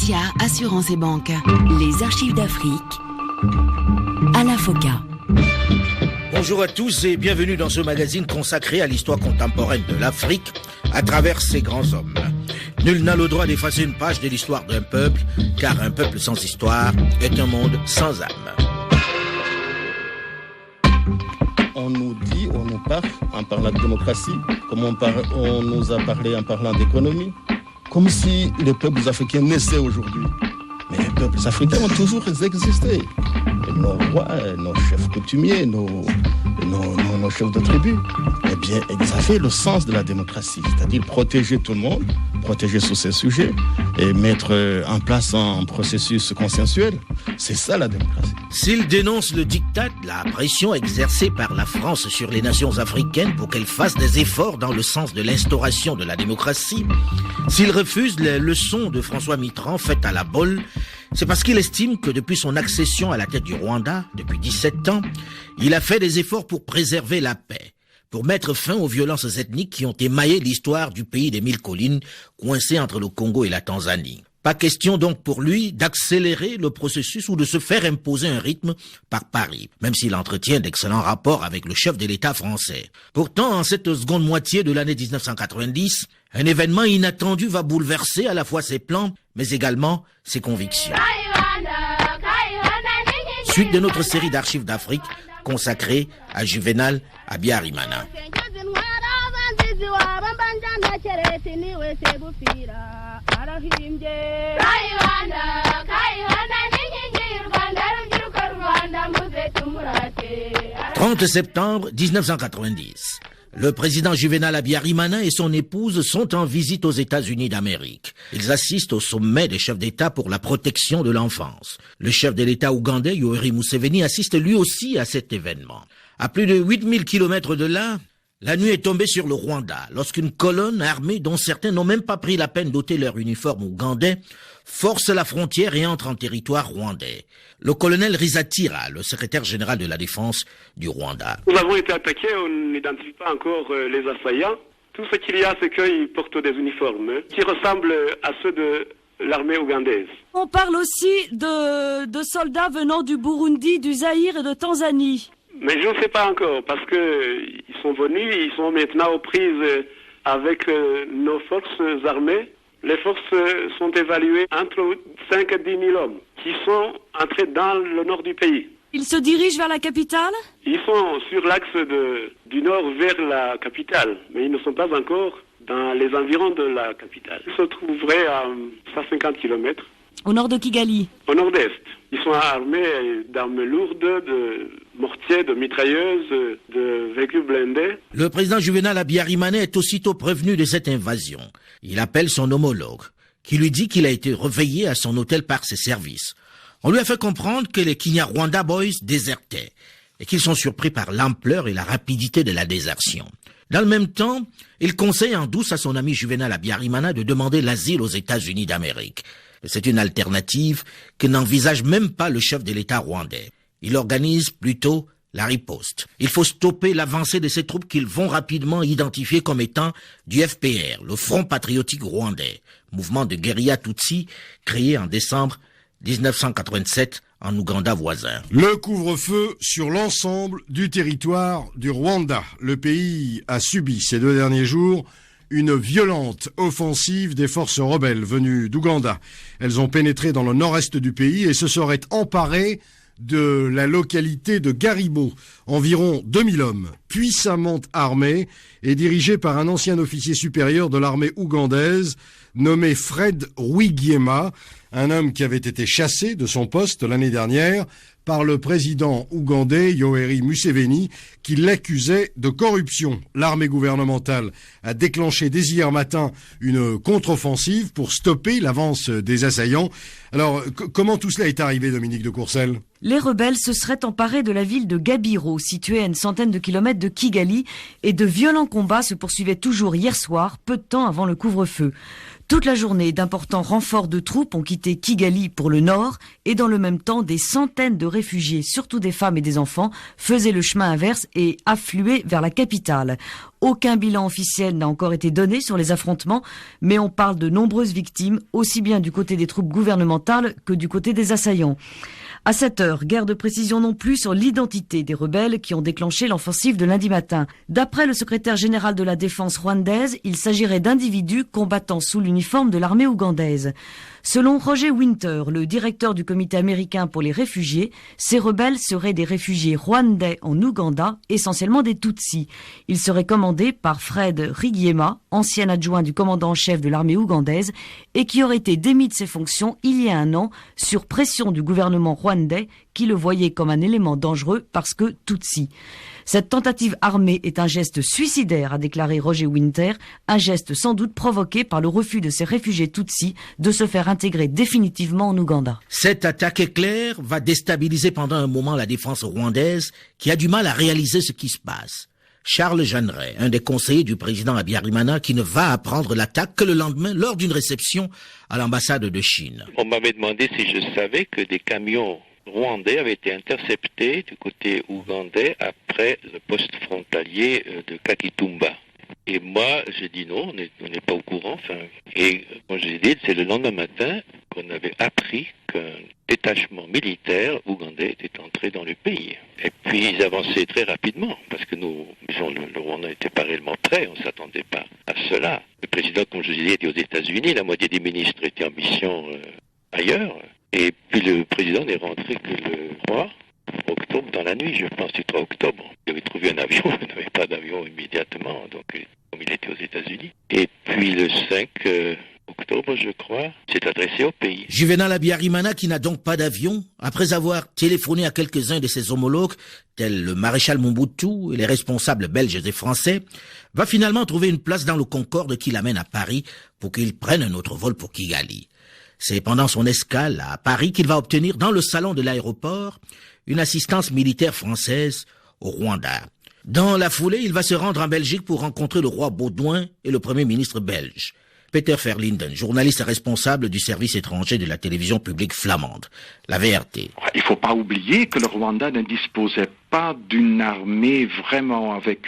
Helvetia Assurance et Banque. Les archives d'Afrique. Alain Foka. Bonjour à tous et bienvenue dans ce magazine consacré à l'histoire contemporaine de l'Afrique à travers ses grands hommes. Nul n'a le droit d'effacer une page de l'histoire d'un peuple, car un peuple sans histoire est un monde sans âme. On nous dit, on nous parle en parlant de démocratie, comme on nous a parlé en parlant d'économie, comme si les peuples africains naissaient aujourd'hui. Mais les peuples africains ont toujours existé. Nos rois, nos chefs coutumiers, nos chefs de tribu, eh bien, ils avaient le sens de la démocratie, c'est-à-dire protéger tout le monde, protéger sur ces sujets et mettre en place un processus consensuel. C'est ça la démocratie. S'il dénonce le diktat, la pression exercée par la France sur les nations africaines pour qu'elles fassent des efforts dans le sens de l'instauration de la démocratie, s'il refuse les leçons de François Mitterrand faites à la bolle, c'est parce qu'il estime que depuis son accession à la tête du Rwanda, depuis 17 ans, il a fait des efforts pour préserver la paix, pour mettre fin aux violences ethniques qui ont émaillé l'histoire du pays des 1000 collines, coincé entre le Congo et la Tanzanie. Pas question donc pour lui d'accélérer le processus ou de se faire imposer un rythme par Paris, même s'il entretient d'excellents rapports avec le chef de l'État français. Pourtant, en cette seconde moitié de l'année 1990, un événement inattendu va bouleverser à la fois ses plans, mais également ses convictions. Suite de notre série d'archives d'Afrique consacrée à Juvénal Habyarimana. « 30 septembre 1990. Le président Juvénal Habyarimana et son épouse sont en visite aux États-Unis d'Amérique. Ils assistent au sommet des chefs d'État pour la protection de l'enfance. Le chef de l'État ougandais, Yoweri Museveni, assiste lui aussi à cet événement. À plus de 8000 kilomètres de là, la nuit est tombée sur le Rwanda, lorsqu'une colonne armée dont certains n'ont même pas pris la peine d'ôter leur uniforme ougandais, force la frontière et entre en territoire rwandais. Le colonel Rizatira, le secrétaire général de la défense du Rwanda. Nous avons été attaqués, on n'identifie pas encore les assaillants. Tout ce qu'il y a, c'est qu'ils portent des uniformes qui ressemblent à ceux de l'armée ougandaise. On parle aussi de soldats venant du Burundi, du Zaïre et de Tanzanie. Mais je ne sais pas encore, parce qu'ils sont venus, ils sont maintenant aux prises avec nos forces armées. Les forces sont évaluées entre 5 et 10 000 hommes qui sont entrés dans le nord du pays. Ils se dirigent vers la capitale ? Ils sont sur l'axe du nord vers la capitale, mais ils ne sont pas encore dans les environs de la capitale. Ils se trouveraient à 150 km. Au nord de Kigali ? Au nord-est. Ils sont armés d'armes lourdes, de mortiers, de mitrailleuses, de véhicules blindés. Le président Juvénal Habyarimana est aussitôt prévenu de cette invasion. Il appelle son homologue, qui lui dit qu'il a été réveillé à son hôtel par ses services. On lui a fait comprendre que les Kinyarwanda Boys désertaient et qu'ils sont surpris par l'ampleur et la rapidité de la désertion. Dans le même temps, il conseille en douce à son ami Juvénal Habyarimana de demander l'asile aux États-Unis d'Amérique. C'est une alternative que n'envisage même pas le chef de l'État rwandais. Il organise plutôt la riposte. Il faut stopper l'avancée de ces troupes qu'ils vont rapidement identifier comme étant du FPR, le Front patriotique rwandais, mouvement de guérilla Tutsi créé en décembre 1987 en Ouganda voisin. Le couvre-feu sur l'ensemble du territoire du Rwanda. Le pays a subi ces 2 derniers jours une violente offensive des forces rebelles venues d'Ouganda. Elles ont pénétré dans le nord-est du pays et se seraient emparées de la localité de Garibo. Environ 2000 hommes, puissamment armés et dirigés par un ancien officier supérieur de l'armée ougandaise nommé Fred Rwigema, un homme qui avait été chassé de son poste l'année dernière par le président ougandais Yoweri Museveni qui l'accusait de corruption. L'armée gouvernementale a déclenché dès hier matin une contre-offensive pour stopper l'avance des assaillants. Alors, comment tout cela est arrivé, Dominique de Courcelles ? Les rebelles se seraient emparés de la ville de Gabiro, située à une centaine de kilomètres de Kigali, et de violents combats se poursuivaient toujours hier soir, peu de temps avant le couvre-feu. Toute la journée, d'importants renforts de troupes ont quitté Kigali pour le nord et dans le même temps, des centaines de réfugiés, surtout des femmes et des enfants, faisaient le chemin inverse et affluaient vers la capitale. Aucun bilan officiel n'a encore été donné sur les affrontements, mais on parle de nombreuses victimes, aussi bien du côté des troupes gouvernementales que du côté des assaillants. À 7 heures, guerre de précision non plus sur l'identité des rebelles qui ont déclenché l'offensive de lundi matin. D'après le secrétaire général de la défense rwandaise, il s'agirait d'individus combattant sous l'uniforme de l'armée ougandaise. Selon Roger Winter, le directeur du comité américain pour les réfugiés, ces rebelles seraient des réfugiés rwandais en Ouganda, essentiellement des Tutsis. Ils seraient commandés par Fred Rigiema, ancien adjoint du commandant en chef de l'armée ougandaise, et qui aurait été démis de ses fonctions il y a un an sur pression du gouvernement rwandais qui le voyait comme un élément dangereux parce que Tutsi. Cette tentative armée est un geste suicidaire, a déclaré Roger Winter, un geste sans doute provoqué par le refus de ces réfugiés Tutsis de se faire intégrer définitivement en Ouganda. Cette attaque éclair va déstabiliser pendant un moment la défense rwandaise qui a du mal à réaliser ce qui se passe. Charles Jeanneret, un des conseillers du président Habyarimana, qui ne va apprendre l'attaque que le lendemain lors d'une réception à l'ambassade de Chine. On m'avait demandé si je savais que des camions rwandais avaient été interceptés du côté ougandais après le poste frontalier de Kakitumba. Et moi, j'ai dit non, on n'est pas au courant. Et quand j'ai dit, c'est le lendemain matin qu'on avait appris qu'un détachement militaire ougandais était entré dans le pays. Et puis ils avançaient très rapidement, parce que le Rwanda n'était pas réellement prêt, on ne s'attendait pas à cela. Le président, comme je disais, était aux États-Unis, la moitié des ministres étaient en mission ailleurs. Et puis le président n'est rentré que le 3 octobre dans la nuit, je pense, du 3 octobre. Il avait trouvé un avion, il n'avait pas d'avion immédiatement, donc comme il était aux États-Unis. Et puis le 5 octobre, je crois, s'est adressé au pays. Juvenal Habyarimana, qui n'a donc pas d'avion, après avoir téléphoné à quelques-uns de ses homologues, tels le maréchal Mobutu et les responsables belges et français, va finalement trouver une place dans le Concorde qui l'amène à Paris pour qu'il prenne un autre vol pour Kigali. C'est pendant son escale à Paris qu'il va obtenir dans le salon de l'aéroport une assistance militaire française au Rwanda. Dans la foulée, il va se rendre en Belgique pour rencontrer le roi Baudouin et le premier ministre belge. Peter Verlinden, journaliste responsable du service étranger de la télévision publique flamande, la VRT. Il ne faut pas oublier que le Rwanda ne disposait pas d'une armée vraiment avec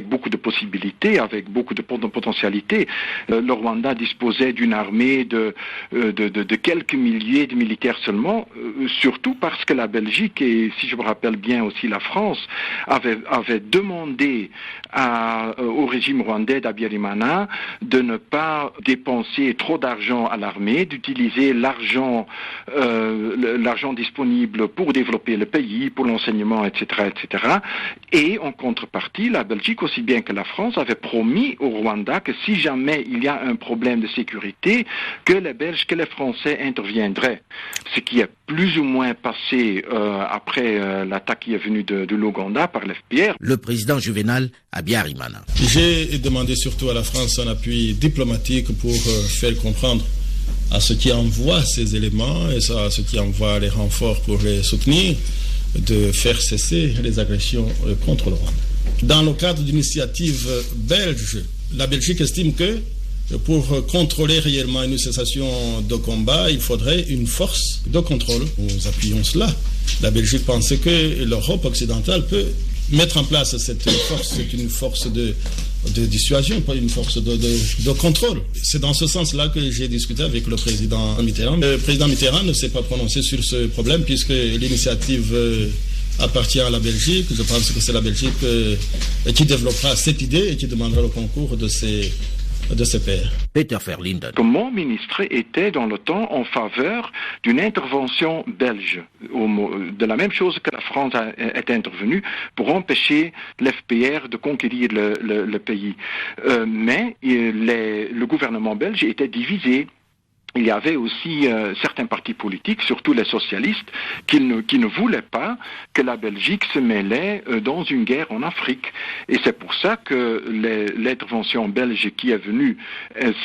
beaucoup de possibilités, avec beaucoup de potentialités. Le Rwanda disposait d'une armée de quelques milliers de militaires seulement, surtout parce que la Belgique et, si je me rappelle bien aussi la France, avaient demandé au régime rwandais d'Habyarimana de ne pas dépenser trop d'argent à l'armée, d'utiliser l'argent disponible pour développer le pays, pour l'enseignement, etc., etc. Et en contrepartie, la Belgique, aussi bien que la France, avait promis au Rwanda que si jamais il y a un problème de sécurité, que les Belges, que les Français interviendraient. Ce qui est plus ou moins passé après l'attaque qui est venue de l'Ouganda par l'FPR. Le président Juvenal Habyarimana. J'ai demandé surtout à la France un appui diplomatique pour faire comprendre à ceux qui envoient ces éléments et à ceux qui envoient les renforts pour les soutenir, de faire cesser les agressions contre le Rwanda. Dans le cadre d'une initiative belge, la Belgique estime que pour contrôler réellement une cessation de combat, il faudrait une force de contrôle. Nous appuyons cela. La Belgique pensait que l'Europe occidentale peut mettre en place cette force. C'est une force de dissuasion, pas une force de contrôle. C'est dans ce sens-là que j'ai discuté avec le président Mitterrand. Le président Mitterrand ne s'est pas prononcé sur ce problème puisque l'initiative appartient à la Belgique. Je pense que c'est la Belgique qui développera cette idée et qui demandera le concours de ses pairs. Peter Verlinden. Mon ministre était dans le temps en faveur d'une intervention belge, de la même chose que la France est intervenue pour empêcher l'FPR de conquérir le pays. Mais le gouvernement belge était divisé. Il y avait aussi certains partis politiques, surtout les socialistes, qui ne voulaient pas que la Belgique se mêlait dans une guerre en Afrique. Et c'est pour ça que l'intervention belge qui est venue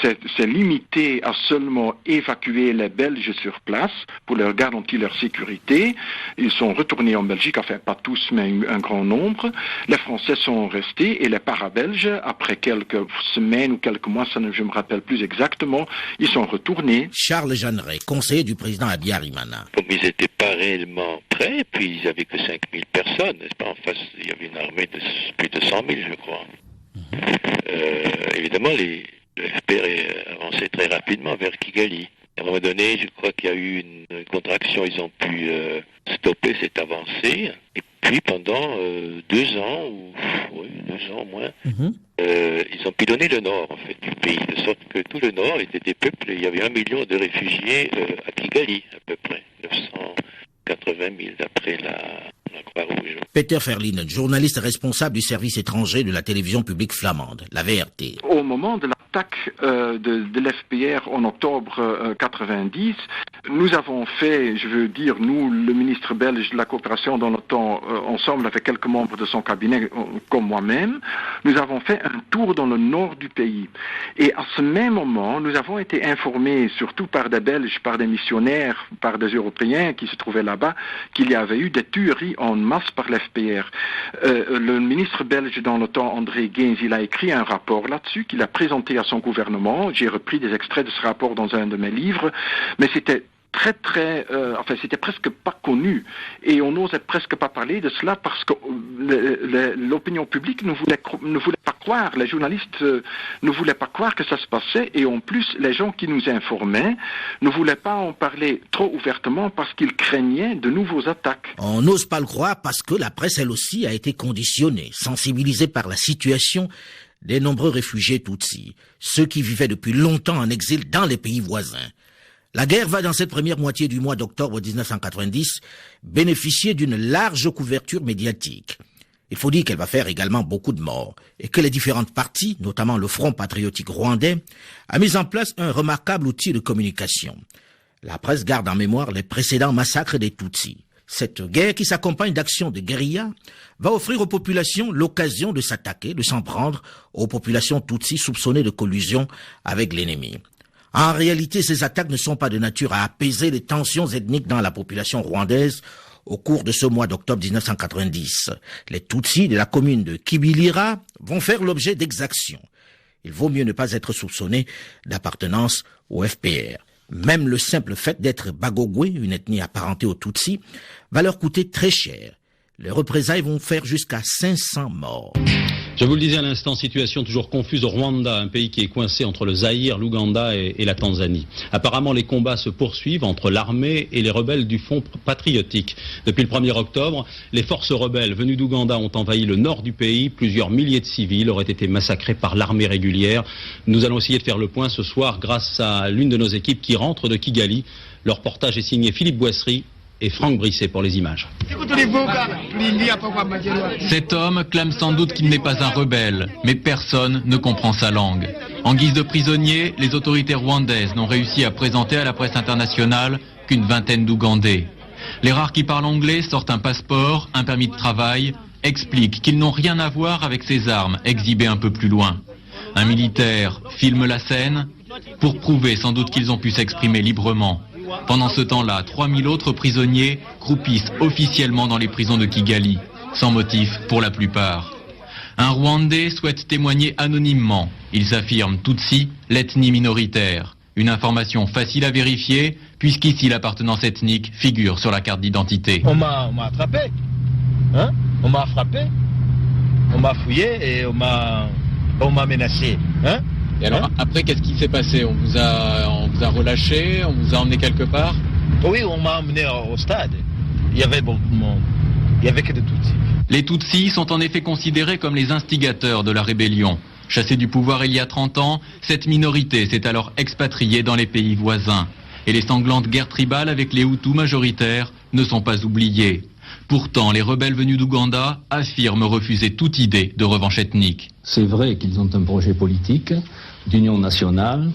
s'est limitée à seulement évacuer les Belges sur place pour leur garantir leur sécurité. Ils sont retournés en Belgique, enfin pas tous, mais un grand nombre. Les Français sont restés et les para-belges, après quelques semaines ou quelques mois, je ne me rappelle plus exactement, ils sont retournés Oui. Charles Jeanneret, conseiller du président Habyarimana. Comme ils n'étaient pas réellement prêts, puis ils n'avaient que 5000 personnes, n'est-ce pas? En face, il y avait une armée de plus de 100 000, je crois. Évidemment, le FPR avançait très rapidement vers Kigali. À un moment donné, je crois qu'il y a eu une contraction, ils ont pu stopper cette avancée. Et puis pendant 2 ans, ou 2 ans au moins, ils ont pilonné le nord en fait du pays, de sorte que tout le nord était dépeuplé. Il y avait 1 million de réfugiés à Kigali, à peu près, 980 000 d'après la Croix-Rouge. Peter Verlinen, journaliste responsable du service étranger de la télévision publique flamande, la VRT. Au moment de l'attaque de l'FPR en octobre 90, nous avons fait, je veux dire, nous, le ministre belge de la coopération dans le temps, ensemble avec quelques membres de son cabinet, comme moi-même, nous avons fait un tour dans le nord du pays. Et à ce même moment, nous avons été informés, surtout par des Belges, par des missionnaires, par des Européens qui se trouvaient là-bas, qu'il y avait eu des tueries en masse par l'FPR. Le ministre belge dans le temps, André Gaines, il a écrit un rapport là-dessus qu'il a présenté à son gouvernement. J'ai repris des extraits de ce rapport dans un de mes livres, mais c'était c'était presque pas connu et on n'osait presque pas parler de cela parce que l'opinion publique ne voulait pas croire, les journalistes ne voulaient pas croire que ça se passait et en plus les gens qui nous informaient ne voulaient pas en parler trop ouvertement parce qu'ils craignaient de nouveaux attaques. On n'ose pas le croire parce que la presse elle aussi a été conditionnée, sensibilisée par la situation des nombreux réfugiés Tutsis, ceux qui vivaient depuis longtemps en exil dans les pays voisins. La guerre va dans cette première moitié du mois d'octobre 1990 bénéficier d'une large couverture médiatique. Il faut dire qu'elle va faire également beaucoup de morts et que les différentes parties, notamment le Front patriotique rwandais, a mis en place un remarquable outil de communication. La presse garde en mémoire les précédents massacres des Tutsis. Cette guerre qui s'accompagne d'actions de guérilla va offrir aux populations l'occasion de s'attaquer, de s'en prendre aux populations Tutsis soupçonnées de collusion avec l'ennemi. En réalité, ces attaques ne sont pas de nature à apaiser les tensions ethniques dans la population rwandaise au cours de ce mois d'octobre 1990. Les Tutsis de la commune de Kibilira vont faire l'objet d'exactions. Il vaut mieux ne pas être soupçonné d'appartenance au FPR. Même le simple fait d'être Bagogwe, une ethnie apparentée aux Tutsis, va leur coûter très cher. Les représailles vont faire jusqu'à 500 morts. Je vous le disais à l'instant, situation toujours confuse au Rwanda, un pays qui est coincé entre le Zaïre, l'Ouganda et la Tanzanie. Apparemment, les combats se poursuivent entre l'armée et les rebelles du Front patriotique. Depuis le 1er octobre, les forces rebelles venues d'Ouganda ont envahi le nord du pays. Plusieurs milliers de civils auraient été massacrés par l'armée régulière. Nous allons essayer de faire le point ce soir grâce à l'une de nos équipes qui rentre de Kigali. Le reportage est signé Philippe Boisserie et Franck Brisset pour les images. Cet homme clame sans doute qu'il n'est pas un rebelle, mais personne ne comprend sa langue. En guise de prisonnier, les autorités rwandaises n'ont réussi à présenter à la presse internationale qu'une vingtaine d'Ougandais. Les rares qui parlent anglais sortent un passeport, un permis de travail, expliquent qu'ils n'ont rien à voir avec ces armes exhibées un peu plus loin. Un militaire filme la scène pour prouver sans doute qu'ils ont pu s'exprimer librement. Pendant ce temps-là, 3000 autres prisonniers croupissent officiellement dans les prisons de Kigali, sans motif pour la plupart. Un Rwandais souhaite témoigner anonymement. Il s'affirme Tutsi, l'ethnie minoritaire. Une information facile à vérifier, puisqu'ici l'appartenance ethnique figure sur la carte d'identité. On m'a attrapé, hein? On m'a frappé, on m'a fouillé et on m'a menacé, hein? Et alors, après, qu'est-ce qui s'est passé? On vous a relâché? On vous a emmené quelque part? Oui, on m'a emmené au stade. Il y avait beaucoup de monde. Il n'y avait que des Tutsis. Les Tutsis sont en effet considérés comme les instigateurs de la rébellion. Chassée du pouvoir il y a 30 ans, cette minorité s'est alors expatriée dans les pays voisins. Et les sanglantes guerres tribales avec les Hutus majoritaires ne sont pas oubliées. Pourtant, les rebelles venus d'Ouganda affirment refuser toute idée de revanche ethnique. C'est vrai qu'ils ont un projet politique d'union nationale,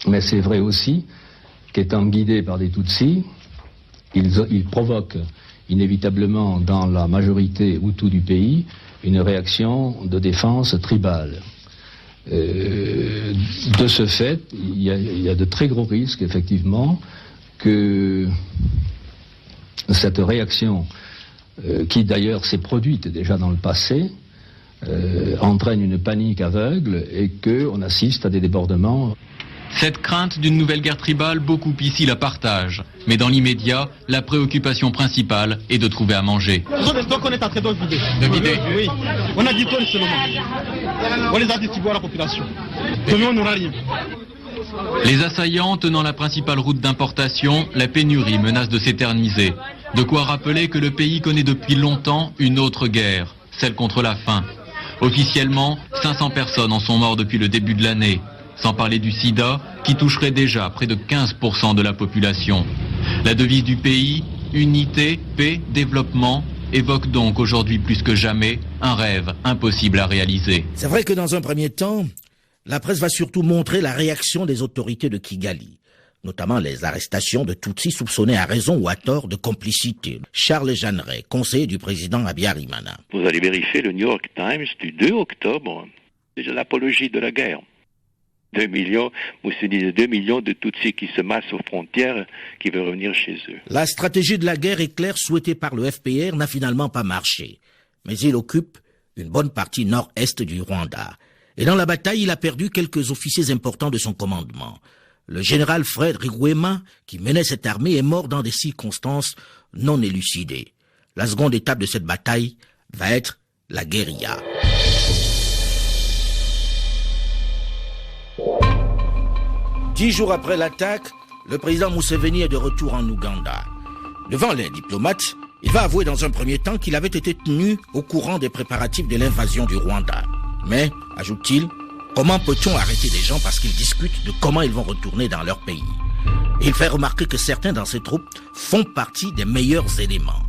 mais c'est vrai aussi qu'étant guidés par des Tutsis, ils provoquent inévitablement dans la majorité Hutu du pays une réaction de défense tribale. De ce fait, il y a de très gros risques, effectivement, que cette réaction, qui d'ailleurs s'est produite déjà dans le passé, entraîne une panique aveugle et qu'on assiste à des débordements. Cette crainte d'une nouvelle guerre tribale, beaucoup ici la partagent. Mais dans l'immédiat, la préoccupation principale est de trouver à manger. Ce sont des stocks qu'on est en train de vider. De vider? Oui. On a 10 tonnes seulement. On les a distribués à la population. Demain, on n'aura rien. Les assaillants tenant la principale route d'importation, la pénurie menace de s'éterniser. De quoi rappeler que le pays connaît depuis longtemps une autre guerre, celle contre la faim. Officiellement, 500 personnes en sont mortes depuis le début de l'année. Sans parler du sida, qui toucherait déjà près de 15% de la population. La devise du pays, unité, paix, développement, évoque donc aujourd'hui plus que jamais un rêve impossible à réaliser. C'est vrai que dans un premier temps, la presse va surtout montrer la réaction des autorités de Kigali, notamment les arrestations de Tutsis soupçonnés à raison ou à tort de complicité. Charles Jeanneret, conseiller du président Habyarimana. Vous allez vérifier le New York Times du 2 octobre, c'est l'apologie de la guerre. 2 millions, Moussé disait 2 millions de Tutsis qui se massent aux frontières, qui veulent revenir chez eux. La stratégie de la guerre éclair souhaitée par le FPR n'a finalement pas marché. Mais il occupe une bonne partie nord-est du Rwanda. Et dans la bataille, il a perdu quelques officiers importants de son commandement. Le général Fred Riguema, qui menait cette armée, est mort dans des circonstances non élucidées. La seconde étape de cette bataille va être la guérilla. 10 jours après l'attaque, le président Museveni est de retour en Ouganda. Devant les diplomates, il va avouer dans un premier temps qu'il avait été tenu au courant des préparatifs de l'invasion du Rwanda. Mais, ajoute-t-il, comment peut-on arrêter des gens parce qu'ils discutent de comment ils vont retourner dans leur pays? Il fait remarquer que certains dans ces troupes font partie des meilleurs éléments.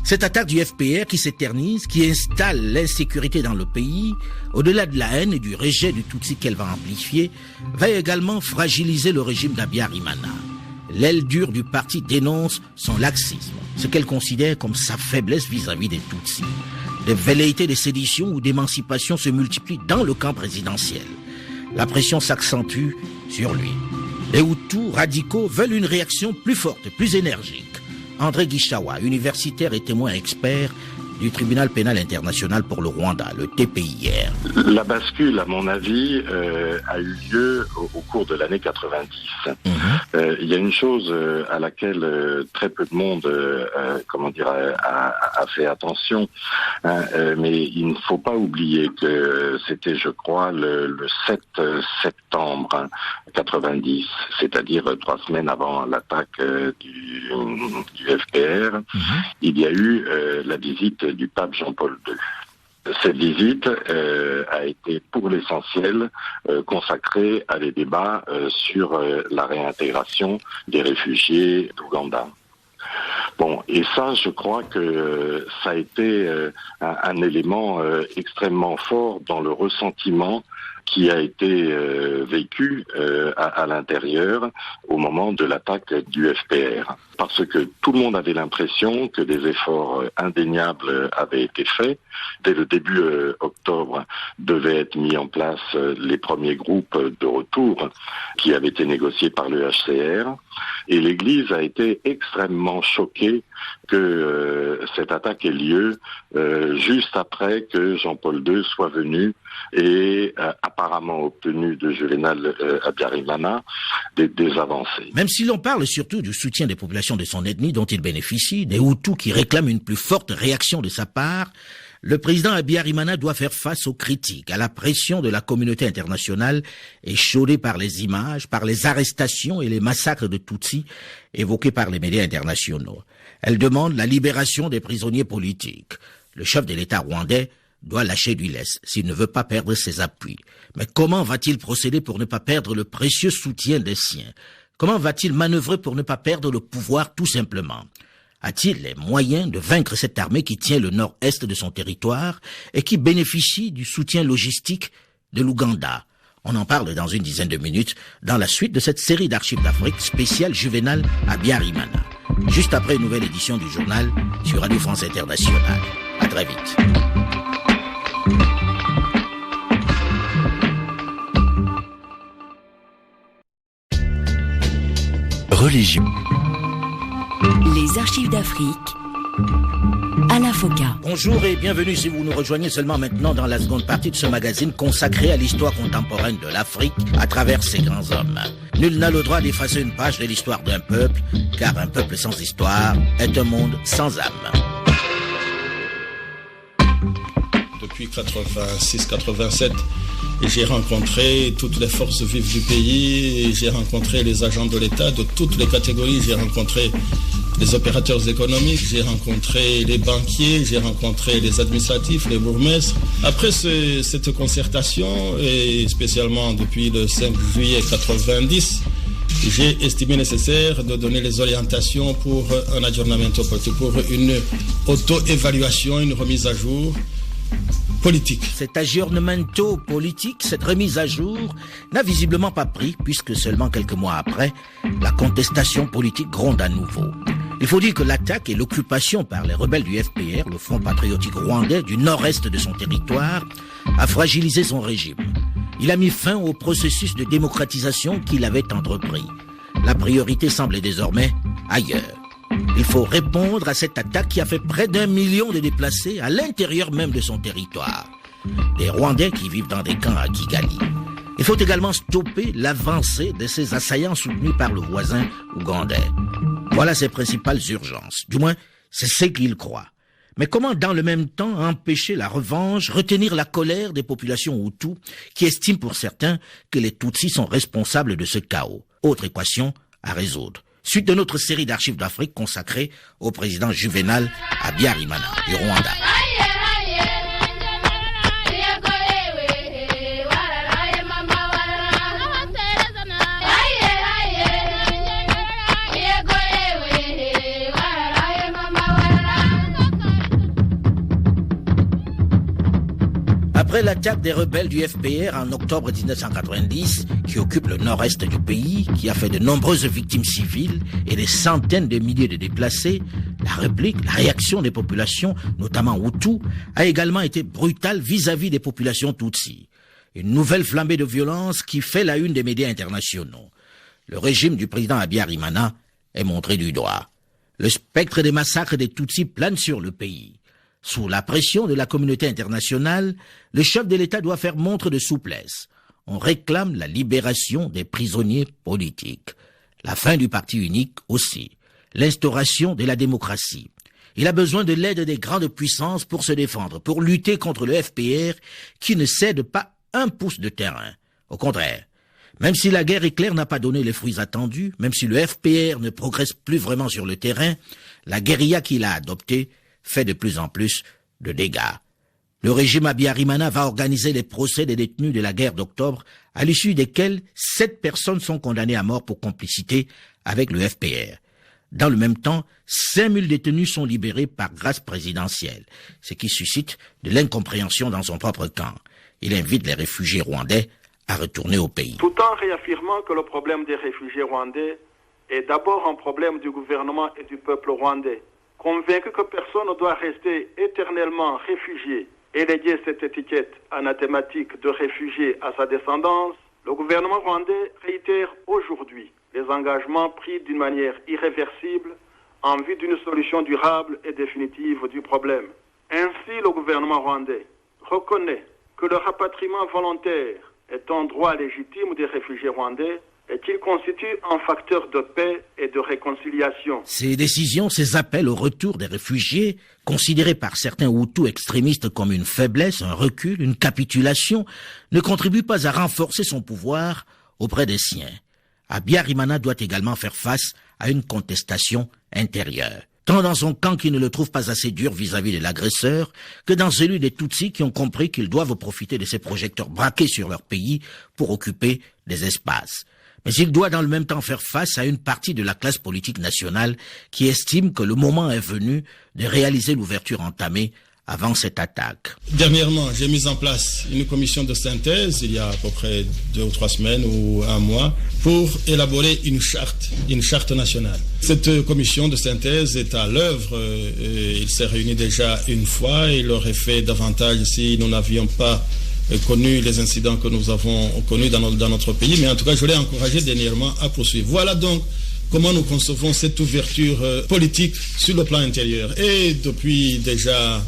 Cette attaque du FPR qui s'éternise, qui installe l'insécurité dans le pays, au-delà de la haine et du rejet du Tutsi qu'elle va amplifier, va également fragiliser le régime d'Habyarimana. L'aile dure du parti dénonce son laxisme, ce qu'elle considère comme sa faiblesse vis-à-vis des Tutsis. Des velléités de sédition ou d'émancipation se multiplient dans le camp présidentiel. La pression s'accentue sur lui. Les Hutus radicaux veulent une réaction plus forte, plus énergique. André Gishawa, universitaire et témoin expert du tribunal pénal international pour le Rwanda, le TPIR. La bascule, à mon avis, a eu lieu au cours de l'année 90. Il y a une chose à laquelle très peu de monde, a fait attention, mais il ne faut pas oublier que c'était, je crois, le 7 septembre 90, c'est-à-dire 3 semaines avant l'attaque du FPR, il y a eu la visite du pape Jean-Paul II. Cette visite a été pour l'essentiel consacrée à des débats sur la réintégration des réfugiés d'Ouganda. Bon, et ça, je crois que ça a été un élément extrêmement fort dans le ressentiment qui a été vécu à l'intérieur au moment de l'attaque du FPR. Parce que tout le monde avait l'impression que des efforts indéniables avaient été faits. Dès le début octobre, devaient être mis en place les premiers groupes de retour qui avaient été négociés par le HCR. Et l'Église a été extrêmement choquée que cette attaque ait lieu juste après que Jean-Paul II soit venu et apparemment obtenu de Juvénal Habyarimana des avancées. Même si l'on parle surtout du soutien des populations de son ethnie dont il bénéficie, des Hutus qui réclament une plus forte réaction de sa part, le président Habyarimana doit faire face aux critiques, à la pression de la communauté internationale échaudée par les images, par les arrestations et les massacres de Tutsis évoqués par les médias internationaux. Elle demande la libération des prisonniers politiques. Le chef de l'État rwandais doit lâcher du lest s'il ne veut pas perdre ses appuis. Mais comment va-t-il procéder pour ne pas perdre le précieux soutien des siens? Comment va-t-il manœuvrer pour ne pas perdre le pouvoir tout simplement? A-t-il les moyens de vaincre cette armée qui tient le nord-est de son territoire et qui bénéficie du soutien logistique de l'Ouganda? On en parle dans une dizaine de minutes dans la suite de cette série d'archives d'Afrique spéciale Juvénal Habyarimana. Juste après une nouvelle édition du journal sur Radio France Internationale. À très vite. Religion. Les archives d'Afrique à la Foca. Bonjour et bienvenue si vous nous rejoignez seulement maintenant dans la seconde partie de ce magazine consacré à l'histoire contemporaine de l'Afrique à travers ses grands hommes. Nul n'a le droit d'effacer une page de l'histoire d'un peuple, car un peuple sans histoire est un monde sans âme. Depuis 86-87, j'ai rencontré toutes les forces vives du pays, j'ai rencontré les agents de l'État de toutes les catégories, j'ai rencontré les opérateurs économiques, j'ai rencontré les banquiers, j'ai rencontré les administratifs, les bourgmestres. Après cette concertation, et spécialement depuis le 5 juillet 90, j'ai estimé nécessaire de donner les orientations pour un aggiornamento politique, pour une auto-évaluation, une remise à jour politique. Cet aggiornamento politique, cette remise à jour, n'a visiblement pas pris, puisque seulement quelques mois après, la contestation politique gronde à nouveau. Il faut dire que l'attaque et l'occupation par les rebelles du FPR, le Front patriotique rwandais, du nord-est de son territoire, a fragilisé son régime. Il a mis fin au processus de démocratisation qu'il avait entrepris. La priorité semble désormais ailleurs. Il faut répondre à cette attaque qui a fait près d'1 million de déplacés à l'intérieur même de son territoire. Des Rwandais qui vivent dans des camps à Kigali. Il faut également stopper l'avancée de ces assaillants soutenus par le voisin ougandais. Voilà ses principales urgences. Du moins, c'est ce qu'il croit. Mais comment, dans le même temps, empêcher la revanche, retenir la colère des populations Hutus, qui estiment pour certains que les Tutsis sont responsables de ce chaos? Autre équation à résoudre. Suite de notre série d'archives d'Afrique consacrée au président Juvenal Habyarimana du Rwanda. Après l'attaque des rebelles du FPR en octobre 1990, qui occupe le nord-est du pays, qui a fait de nombreuses victimes civiles et des centaines de milliers de déplacés, la réaction des populations, notamment Hutus, a également été brutale vis-à-vis des populations Tutsis. Une nouvelle flambée de violence qui fait la une des médias internationaux. Le régime du président Habyarimana est montré du doigt. Le spectre des massacres des Tutsis plane sur le pays. Sous la pression de la communauté internationale, le chef de l'État doit faire montre de souplesse. On réclame la libération des prisonniers politiques, la fin du parti unique aussi, l'instauration de la démocratie. Il a besoin de l'aide des grandes puissances pour se défendre, pour lutter contre le FPR qui ne cède pas un pouce de terrain. Au contraire, même si la guerre éclair n'a pas donné les fruits attendus, même si le FPR ne progresse plus vraiment sur le terrain, la guérilla qu'il a adoptée fait de plus en plus de dégâts. Le régime Habyarimana va organiser les procès des détenus de la guerre d'octobre, à l'issue desquels 7 personnes sont condamnées à mort pour complicité avec le FPR. Dans le même temps, 5000 détenus sont libérés par grâce présidentielle, ce qui suscite de l'incompréhension dans son propre camp. Il invite les réfugiés rwandais à retourner au pays. Tout en réaffirmant que le problème des réfugiés rwandais est d'abord un problème du gouvernement et du peuple rwandais, convaincu que personne ne doit rester éternellement réfugié et léguer cette étiquette anathématique de réfugié à sa descendance, le gouvernement rwandais réitère aujourd'hui les engagements pris d'une manière irréversible en vue d'une solution durable et définitive du problème. Ainsi, le gouvernement rwandais reconnaît que le rapatriement volontaire est un droit légitime des réfugiés rwandais et qu'il constitue un facteur de paix et de réconciliation. Ces décisions, ces appels au retour des réfugiés, considérés par certains Hutus extrémistes comme une faiblesse, un recul, une capitulation, ne contribuent pas à renforcer son pouvoir auprès des siens. Habyarimana doit également faire face à une contestation intérieure, tant dans son camp qui ne le trouve pas assez dur vis-à-vis de l'agresseur, que dans celui des Tutsis qui ont compris qu'ils doivent profiter de ces projecteurs braqués sur leur pays pour occuper des espaces. Mais il doit dans le même temps faire face à une partie de la classe politique nationale qui estime que le moment est venu de réaliser l'ouverture entamée avant cette attaque. Dernièrement, j'ai mis en place une commission de synthèse, il y a à peu près 2 ou 3 semaines ou 1 mois, pour élaborer une charte nationale. Cette commission de synthèse est à l'œuvre, il s'est réuni déjà une fois, il aurait fait davantage si nous n'avions pas connu les incidents que nous avons connus dans notre pays, mais en tout cas, je l'ai encouragé dernièrement à poursuivre. Voilà donc comment nous concevons cette ouverture politique sur le plan intérieur. Et depuis déjà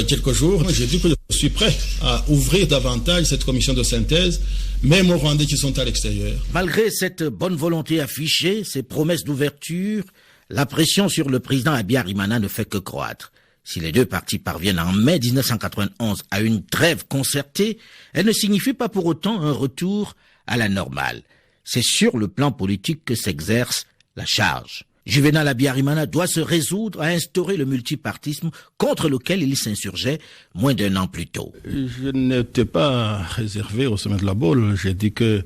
quelques jours, j'ai dit que je suis prêt à ouvrir davantage cette commission de synthèse, même aux Rwandais qui sont à l'extérieur. Malgré cette bonne volonté affichée, ces promesses d'ouverture, la pression sur le président Habyarimana ne fait que croître. Si les deux parties parviennent en mai 1991 à une trêve concertée, elle ne signifie pas pour autant un retour à la normale. C'est sur le plan politique que s'exerce la charge. Juvénal Habyarimana doit se résoudre à instaurer le multipartisme contre lequel il s'insurgeait moins d'un an plus tôt. Je n'étais pas réservé au sommet de la Baule. J'ai dit que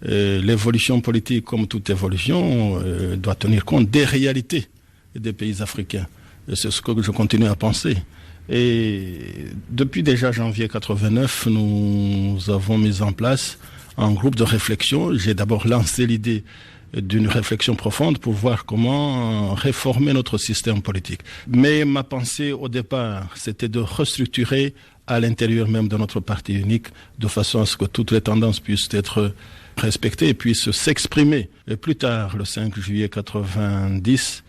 l'évolution politique, comme toute évolution, doit tenir compte des réalités des pays africains. Et c'est ce que je continue à penser. Et depuis déjà janvier 89, nous avons mis en place un groupe de réflexion. J'ai d'abord lancé l'idée d'une réflexion profonde pour voir comment réformer notre système politique. Mais ma pensée au départ, c'était de restructurer à l'intérieur même de notre parti unique, de façon à ce que toutes les tendances puissent être respectées et puissent s'exprimer. Et plus tard, le 5 juillet 90,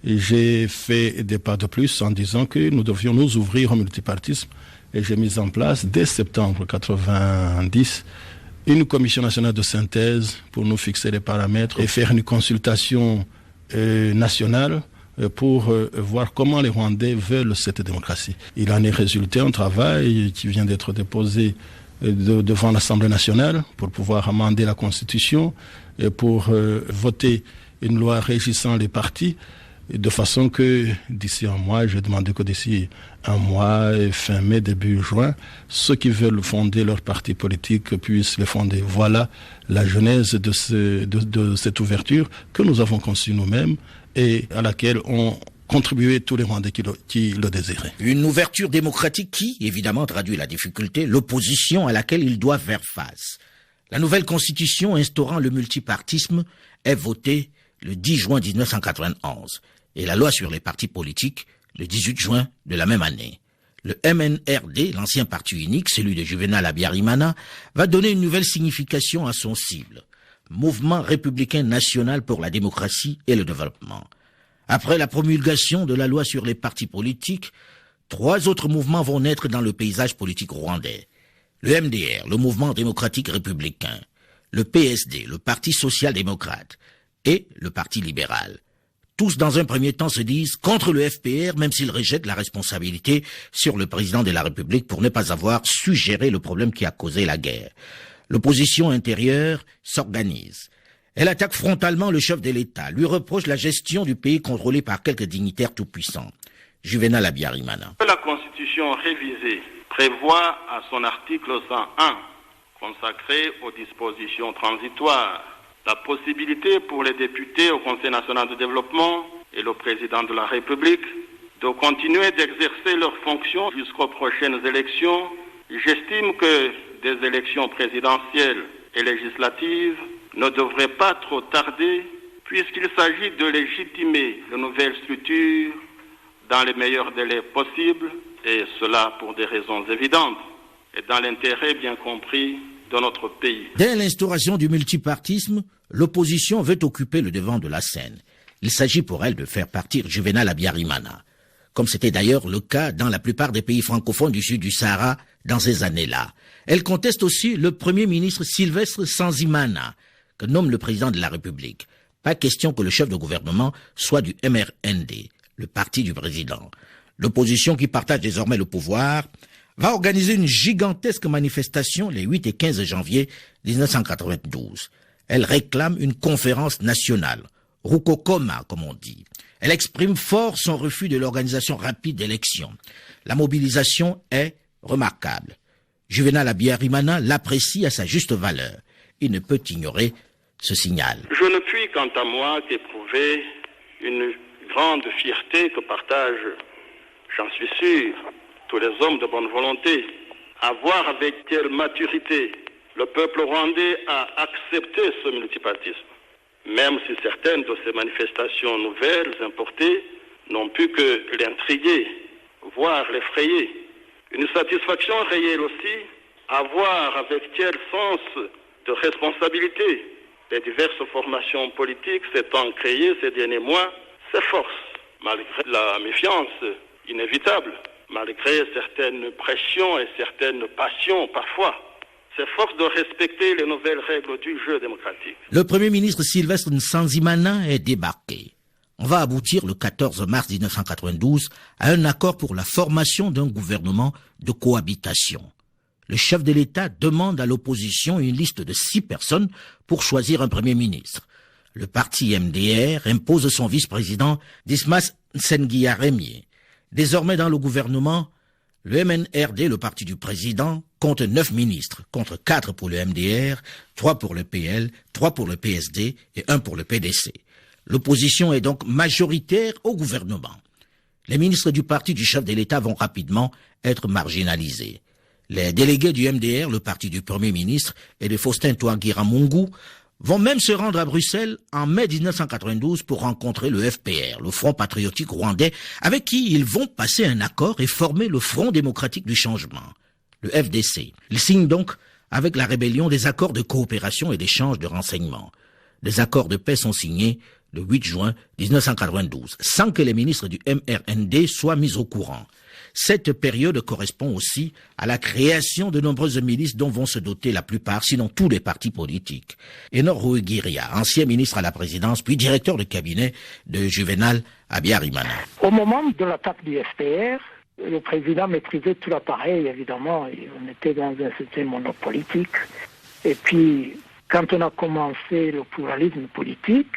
j'ai fait des pas de plus en disant que nous devions nous ouvrir au multipartisme. Et j'ai mis en place, dès septembre 90, une commission nationale de synthèse pour nous fixer les paramètres et faire une consultation nationale pour voir comment les Rwandais veulent cette démocratie. Il en est résulté un travail qui vient d'être déposé devant l'Assemblée nationale pour pouvoir amender la Constitution et pour voter une loi régissant les partis, de façon que d'ici un mois, j'ai demandé que d'ici un mois, fin mai, début juin, ceux qui veulent fonder leur parti politique puissent les fonder. Voilà la genèse de cette ouverture que nous avons conçue nous-mêmes et à laquelle ont contribué tous les Rwandais qui le désiraient. Une ouverture démocratique qui, évidemment, traduit la difficulté, l'opposition à laquelle ils doivent faire face. La nouvelle constitution instaurant le multipartisme est votée le 10 juin 1991. Et la loi sur les partis politiques, le 18 juin de la même année. Le MNRD, l'ancien parti unique, celui de Juvénal Habyarimana, va donner une nouvelle signification à son cible. Mouvement républicain national pour la démocratie et le développement. Après la promulgation de la loi sur les partis politiques, 3 autres mouvements vont naître dans le paysage politique rwandais. Le MDR, le mouvement démocratique républicain. Le PSD, le parti social-démocrate. Et le parti libéral. Tous, dans un premier temps, se disent contre le FPR, même s'ils rejettent la responsabilité sur le président de la République pour ne pas avoir su gérer le problème qui a causé la guerre. L'opposition intérieure s'organise. Elle attaque frontalement le chef de l'État, lui reproche la gestion du pays contrôlé par quelques dignitaires tout-puissants. Juvénal Habyarimana. La Constitution révisée prévoit à son article 101, consacré aux dispositions transitoires, la possibilité pour les députés au Conseil national de développement et le président de la République de continuer d'exercer leurs fonctions jusqu'aux prochaines élections. J'estime que des élections présidentielles et législatives ne devraient pas trop tarder puisqu'il s'agit de légitimer de nouvelles structures dans les meilleurs délais possibles et cela pour des raisons évidentes et dans l'intérêt bien compris de notre pays. Dès l'instauration du multipartisme, l'opposition veut occuper le devant de la scène. Il s'agit pour elle de faire partir Juvénal Habyarimana, comme c'était d'ailleurs le cas dans la plupart des pays francophones du sud du Sahara dans ces années-là. Elle conteste aussi le premier ministre Sylvestre Sanzimana, que nomme le président de la République. Pas question que le chef de gouvernement soit du MRND, le parti du président. L'opposition qui partage désormais le pouvoir va organiser une gigantesque manifestation les 8 et 15 janvier 1992. Elle réclame une conférence nationale, Rukokoma comme on dit. Elle exprime fort son refus de l'organisation rapide d'élections. La mobilisation est remarquable. Juvénal Habyarimana l'apprécie à sa juste valeur. Il ne peut ignorer ce signal. Je ne puis quant à moi qu'éprouver une grande fierté que partagent, j'en suis sûr, tous les hommes de bonne volonté, à voir avec quelle maturité le peuple rwandais a accepté ce multipartisme, même si certaines de ces manifestations nouvelles, importées, n'ont pu que l'intriguer, voire l'effrayer. Une satisfaction réelle aussi à voir avec quel sens de responsabilité Les diverses formations politiques s'étant créées ces derniers mois s'efforcent, malgré la méfiance inévitable, malgré certaines pressions et certaines passions parfois, s'efforcent de respecter les nouvelles règles du jeu démocratique. Le Premier ministre Sylvestre Nsanzimana est débarqué. On va aboutir le 14 mars 1992 à un accord pour la formation d'un gouvernement de cohabitation. Le chef de l'État demande à l'opposition une liste de 6 personnes pour choisir un Premier ministre. Le parti MDR impose son vice-président Dismas Nsengia Rémier. Désormais dans le gouvernement, le MNRD, le parti du président, compte 9 ministres, contre 4 pour le MDR, 3 pour le PL, 3 pour le PSD et 1 pour le PDC. L'opposition est donc majoritaire au gouvernement. Les ministres du parti du chef de l'État vont rapidement être marginalisés. Les délégués du MDR, le parti du Premier ministre, et de Faustin Touangira Mungu, vont même se rendre à Bruxelles en mai 1992 pour rencontrer le FPR, le Front patriotique rwandais, avec qui ils vont passer un accord et former le Front démocratique du changement, le FDC. Ils signent donc avec la rébellion des accords de coopération et d'échange de renseignements. Des accords de paix sont signés le 8 juin 1992, sans que les ministres du MRND soient mis au courant. Cette période correspond aussi à la création de nombreuses milices dont vont se doter la plupart, sinon tous les partis politiques. Enor Rougiria, ancien ministre à la présidence, puis directeur de cabinet de Juvenal Abiyarimana. Au moment de l'attaque du FPR, le président maîtrisait tout l'appareil, évidemment, et on était dans un système monopolitique. Et puis, quand on a commencé le pluralisme politique,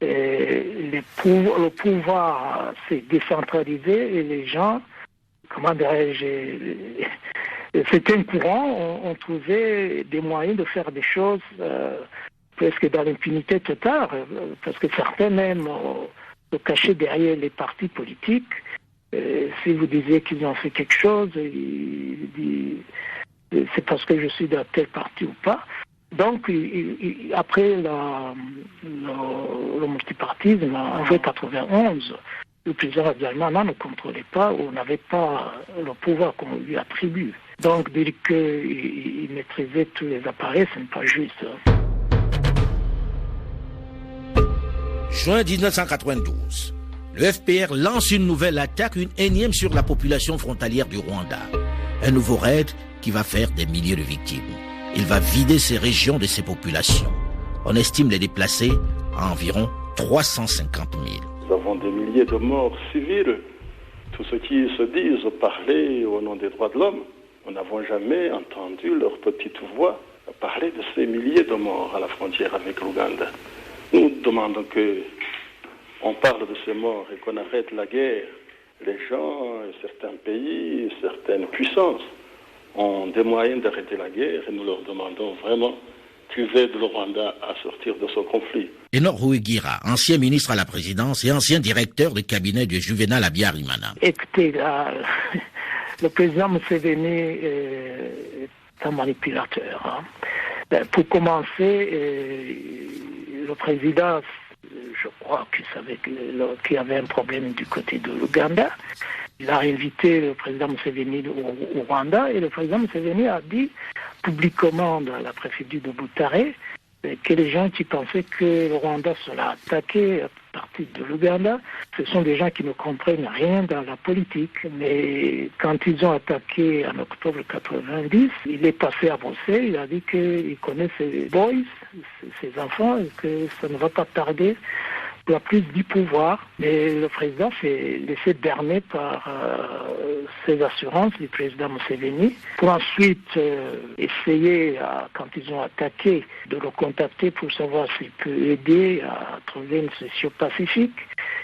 le pouvoir s'est décentralisé et les gens, comment dirais-je, c'était un courant, on trouvait des moyens de faire des choses presque dans l'impunité totale, parce que certains même se cachaient derrière les partis politiques. Si vous disiez qu'ils ont fait quelque chose, c'est parce que je suis dans tel parti ou pas. Donc, après le multipartisme, en 1991, le président Abiyarimana ne contrôlait pas ou n'avait pas le pouvoir qu'on lui attribue. Donc, dire qu'il maîtrisait tous les appareils, ce n'est pas juste. Juin 1992. Le FPR lance une nouvelle attaque, une énième sur la population frontalière du Rwanda. Un nouveau raid qui va faire des milliers de victimes. Il va vider ces régions de ses populations. On estime les déplacés à environ 350 000. Nous avons des milliers de morts civiles. Tous ceux qui se disent parler au nom des droits de l'homme, nous n'avons jamais entendu leur petite voix parler de ces milliers de morts à la frontière avec l'Ouganda. Nous demandons qu'on parle de ces morts et qu'on arrête la guerre. Les gens, certains pays, certaines puissances ont des moyens d'arrêter la guerre et nous leur demandons vraiment qu'ils aident le Rwanda à sortir de ce conflit. Enor Rougiria, ancien ministre à la présidence et ancien directeur de cabinet de Juvenal Abiyarimana. Écoutez, le président Museveni est un manipulateur. Pour commencer, le président, je crois qu'il savait qu'il y avait un problème du côté de l'Ouganda. Il a invité le président Museveni au Rwanda et le président Museveni a dit publiquement dans la préfecture de Butare que les gens qui pensaient que le Rwanda serait attaqué à partir de l'Ouganda, ce sont des gens qui ne comprennent rien dans la politique. Mais quand ils ont attaqué en octobre 90, il est passé à Bruxelles, il a dit qu'il connaît ses boys, ses enfants, et que ça ne va pas tarder. Il a plus du pouvoir, mais le président s'est laissé berner par ses assurances du président Museveni pour ensuite essayer, quand ils ont attaqué, de le contacter pour savoir s'il peut aider à trouver une solution pacifique.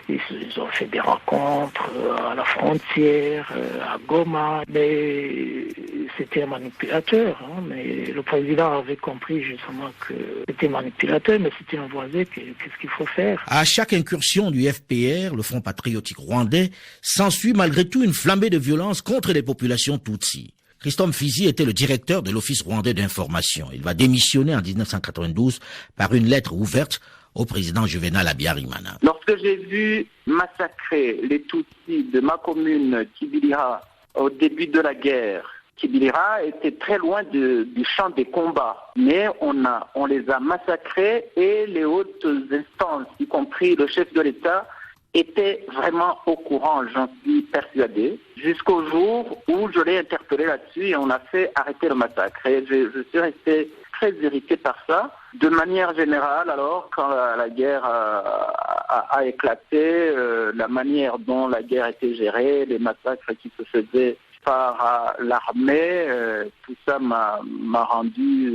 Ils ont fait des rencontres à la frontière, à Goma, mais c'était un manipulateur. Mais le président avait compris justement que c'était manipulateur, mais c'était un voisin, qu'est-ce qu'il faut faire? À chaque incursion du FPR, le Front patriotique rwandais, s'ensuit malgré tout une flambée de violence contre les populations Tutsi. Christophe Fizi était le directeur de l'Office rwandais d'information. Il va démissionner en 1992 par une lettre ouverte au président Juvenal Abiyarimana. Lorsque j'ai vu massacrer les Tutsis de ma commune Kibilira au début de la guerre, Kibirira était très loin du champ des combats. Mais on les a massacrés et les hautes instances, y compris le chef de l'État, étaient vraiment au courant, j'en suis persuadé, jusqu'au jour où je l'ai interpellé là-dessus et on a fait arrêter le massacre. Et je suis resté très irrité par ça. De manière générale, alors, quand la guerre a éclaté, la manière dont la guerre était gérée, les massacres qui se faisaient par l'armée, tout ça m'a rendu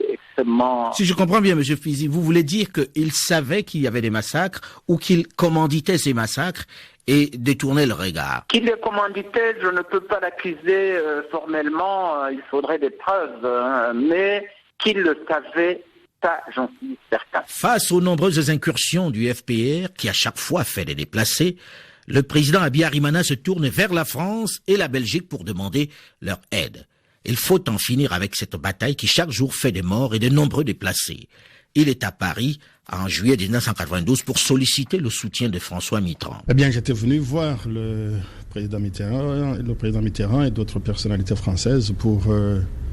extrêmement... Si je comprends bien, M. Fizi, vous voulez dire qu'il savait qu'il y avait des massacres ou qu'il commanditait ces massacres et détournait le regard? Qu'il les commanditait, je ne peux pas l'accuser formellement, il faudrait des preuves, mais qu'il le savait, ça j'en suis certain. Face aux nombreuses incursions du FPR, qui à chaque fois fait des déplacés, le président Habyarimana se tourne vers la France et la Belgique pour demander leur aide. Il faut en finir avec cette bataille qui chaque jour fait des morts et de nombreux déplacés. Il est à Paris en juillet 1992 pour solliciter le soutien de François Mitterrand. Eh bien, j'étais venu voir le président Mitterrand et d'autres personnalités françaises pour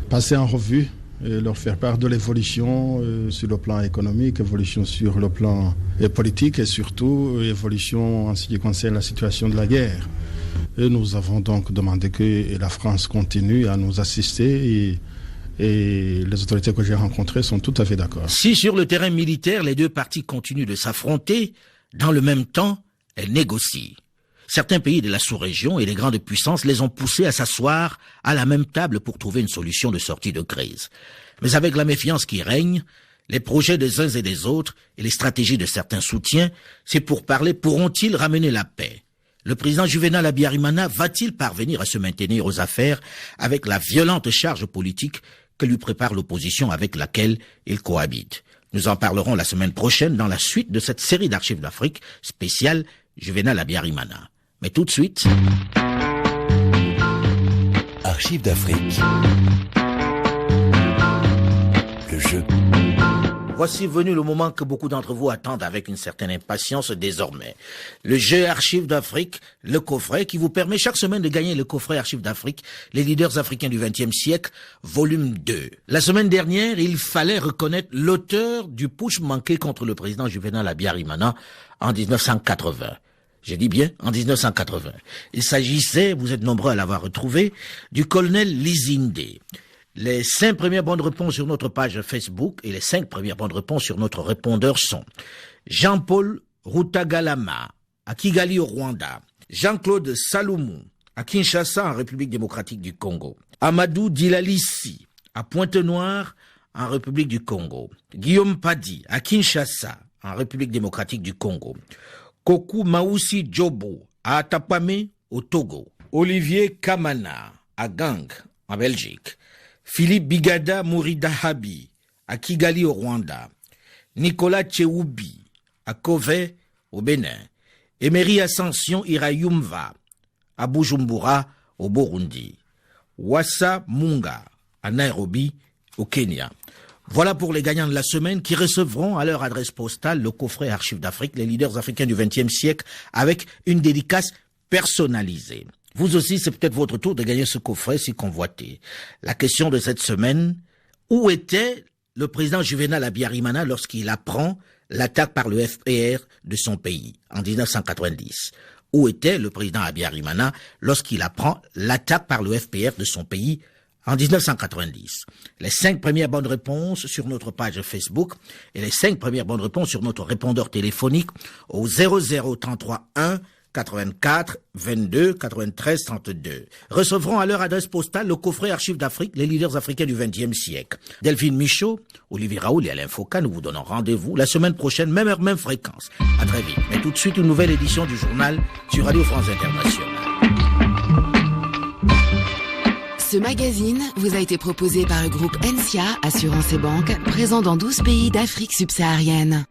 passer en revue et leur faire part de l'évolution sur le plan économique, évolution sur le plan politique et surtout évolution en ce qui concerne la situation de la guerre. Et nous avons donc demandé que la France continue à nous assister et les autorités que j'ai rencontrées sont tout à fait d'accord. Si sur le terrain militaire, les deux parties continuent de s'affronter, dans le même temps, elles négocient. Certains pays de la sous-région et les grandes puissances les ont poussés à s'asseoir à la même table pour trouver une solution de sortie de crise. Mais avec la méfiance qui règne, les projets des uns et des autres et les stratégies de certains soutiens, ces pourparlers pourront-ils ramener la paix? Le président Juvénal Habyarimana va-t-il parvenir à se maintenir aux affaires avec la violente charge politique que lui prépare l'opposition avec laquelle il cohabite? Nous en parlerons la semaine prochaine dans la suite de cette série d'Archives d'Afrique spéciale Juvénal Habyarimana. Mais tout de suite... Archives d'Afrique. Le jeu. Voici venu le moment que beaucoup d'entre vous attendent avec une certaine impatience désormais. Le jeu Archives d'Afrique, le coffret, qui vous permet chaque semaine de gagner le coffret Archives d'Afrique, les leaders africains du XXe siècle, volume 2. La semaine dernière, il fallait reconnaître l'auteur du putsch manqué contre le président Juvénal Habyarimana en 1980. J'ai dit bien, en 1980. Il s'agissait, vous êtes nombreux à l'avoir retrouvé, du colonel Lizinde. Les 5 premières bonnes réponses sur notre page Facebook et les 5 premières bonnes réponses sur notre répondeur sont Jean-Paul Rutagalama, à Kigali au Rwanda, Jean-Claude Saloumou, à Kinshasa en République démocratique du Congo, Amadou Dilalissi, à Pointe-Noire en République du Congo, Guillaume Padi, à Kinshasa en République démocratique du Congo, Koku Maoussi Djobo, à Atapame, au Togo. Olivier Kamana, à Gang, en Belgique. Philippe Bigada Mouridahabi, à Kigali, au Rwanda. Nicolas Tchewubi, à Kové, au Bénin. Emery Ascension Irayumva, à Bujumbura, au Burundi. Wassa Munga, à Nairobi, au Kenya. Voilà pour les gagnants de la semaine qui recevront à leur adresse postale le coffret Archives d'Afrique, les leaders africains du XXe siècle, avec une dédicace personnalisée. Vous aussi, c'est peut-être votre tour de gagner ce coffret si convoité. La question de cette semaine, où était le président Juvénal Habyarimana lorsqu'il apprend l'attaque par le FPR de son pays en 1990? Où était le président Habyarimana lorsqu'il apprend l'attaque par le FPR de son pays en 1990. Les 5 premières bonnes réponses sur notre page Facebook et les 5 premières bonnes réponses sur notre répondeur téléphonique au 0033 1 84 22 93 32 recevront à leur adresse postale le coffret Archives d'Afrique, les leaders africains du XXe siècle. Delphine Michaud, Olivier Raoul et Alain Foucault, nous vous donnons rendez-vous la semaine prochaine, même heure, même fréquence. À très vite. Mais tout de suite, une nouvelle édition du journal sur Radio France Internationale. Ce magazine vous a été proposé par le groupe NSIA Assurance et Banque, présent dans 12 pays d'Afrique subsaharienne.